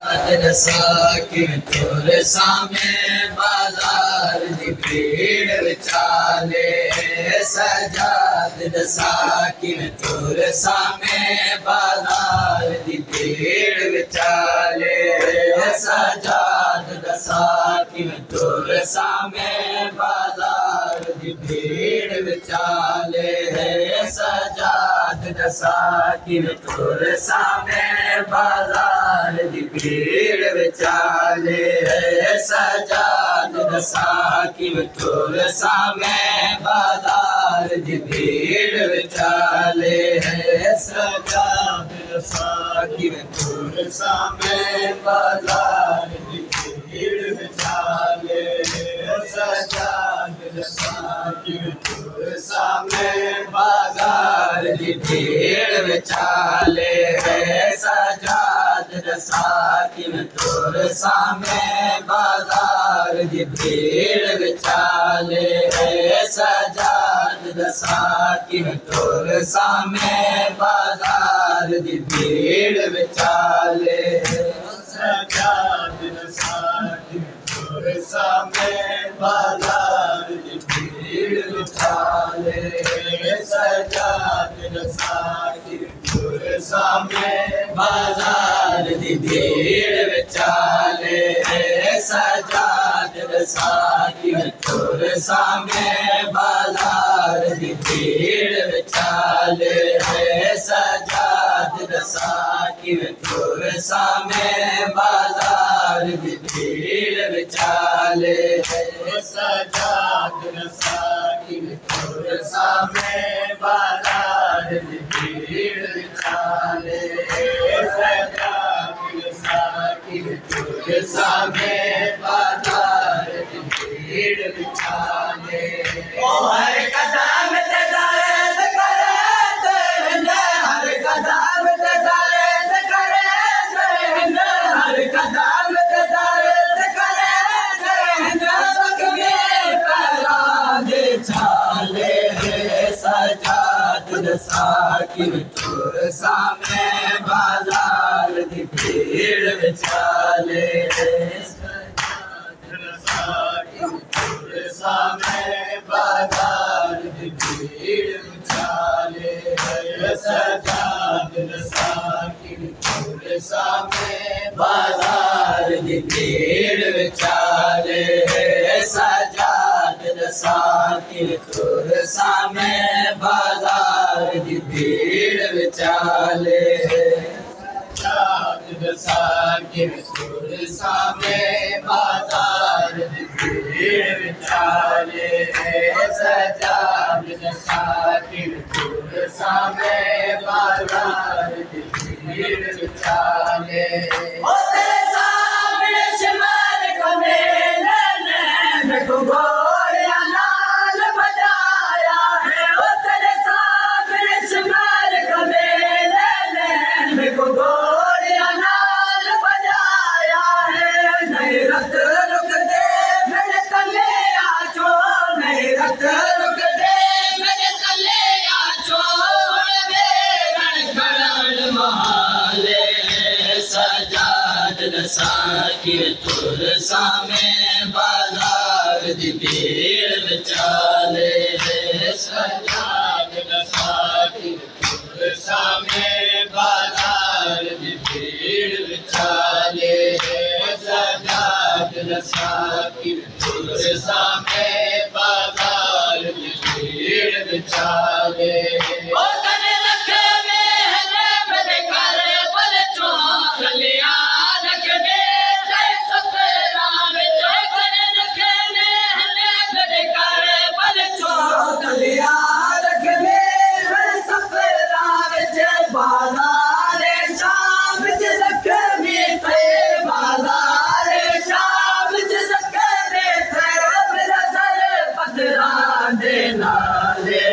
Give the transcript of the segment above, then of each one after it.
साकिन तुर सामे बाजार दी भीड़ विचाले सजाद साकिन तुर सामे बाजार दी भीड़ विचाले सजाद साकिन तुर सामे बाजार दी भीड़ विचाले सजाद साकिन तुर सामे बाजार दी भीड़ विचाले सजाद साकिन तुर सामे बाजार दी भीड़ विचाले सजाद साकिन तुर सामे बाजार दी भीड़ विचाले सजाद साकिन तुर सामे बाजार दी भीड़ विचाले सजाद साकिन तुर सामे बाजार दी भीड़ विचाले सजाद साकिन तुर सामे बाजार दी भीड़ विचाले सजाद साकिन तुर सामे बाजार दी भीड़ विचाले सजाद साकिन तुर सामे बाजार दी भीड़ विचाले सजाद साकिन तुर सामे बाजार दी भीड़ विचाले सजाद साकिन तुर सामे बाजार दी भीड़ विचाले सजाद साकिन तुर सामे बाजार दी भीड़ विचाले सजाद साकिन तुर सामे बाजार दी भीड़ विचाले ओ हर कदम ते दर्द करे हर कदम ते दर्द करे हर कदम ते दर्द करे जख्मे पैरा दे छाले सजाद साकिन तुर सामे बाजार दी भीड़ विचाले साकिन तुर सामे बाजार दी भीड़ विचाले सजाद साकिन तुर सामे बाजार दी भीड़ विचाले सजाद साकिन तुर सामे बाजार दी भीड़ विचाले सजाद साकिन तुर सामे बाजार दी भीड़ विचाले सजाद साकिन तुर सामे बाजार दी भीड़ विचाले ओ तेरे सामने शिमर को मेरे को घोड़िया नाल बजाया है ओ तेरे सामने शिमर को मेरे को घोड़िया नाल बजाया है नहीं रत रुक दे मेरे तले आजो नहीं रत रुक दे मेरे तले आजो मेरण करण महाले सजाद साकिन तुर सामे बाजार दी भीड़ विचाले सजाद साकिन तुर सामे बाजार दी भीड़ विचाले सजाद साकिन तुर सामे बाजार दी भीड़ विचाले ओ तने रखे में मेरे घर पर चोलिया रखे में जय सतराम जय तने रखे में मेरे घर पर चोलिया रखे में सतराम जय बाजार शाम च रखे में थे बाजार शाम च रखे में थे मेरा सर पथरा देना ले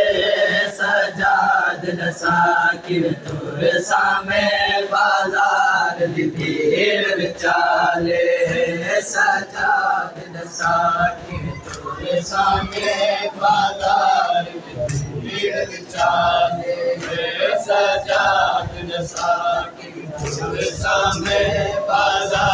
सजाद साकिन तुर सामे बाजार दी भीड़ विचाले सजाद साकिन तुर सामे बाजार दी भीड़ विचाले सजाद साकिन तुर सामे बाजार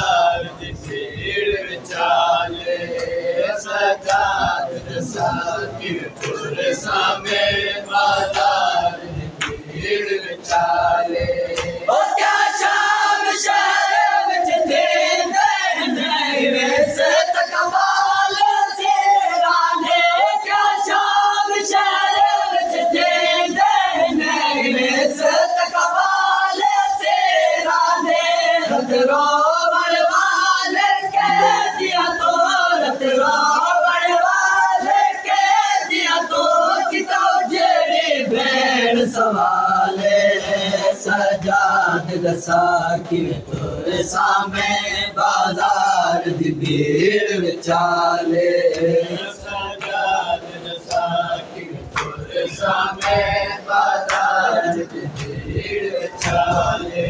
साकिन तोरे सामे बाजार दी भीड़ विचाले सजाद साकिन तोरे सामे बाजार दी भीड़ विचाले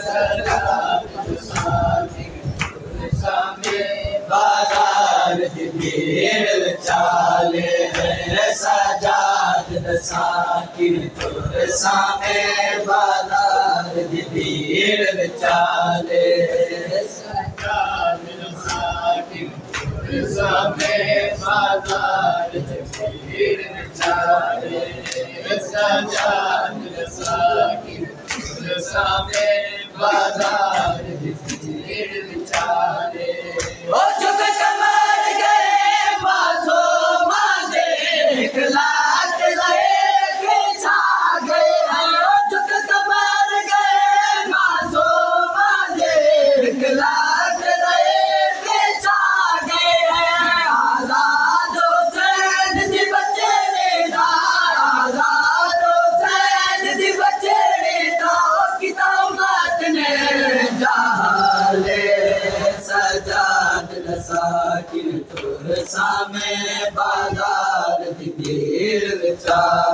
सजाद साकिन तोरे सामे बाजार दी भीड़ विचाले सजाद साकिन तोरे सामे बाजार दी भीड़ विचाले सजाद साकिन तोरे सामे बाजार दी भीड़ विचाले सजाद साकिन तोरे सामे बाजार दी भीड़ विचाले ओ झुक कमर गए मासो मांगे लाट गए के छा गए झुक कमर गए मासो मांगे लाट गए के छा गए आजाद हुसैन दी बच्चे दा आजाद हुसैन दी बच्चे दा किताब ने जाले सजाद साकिन तोरे सामे बाजार दी भीड़ विचाले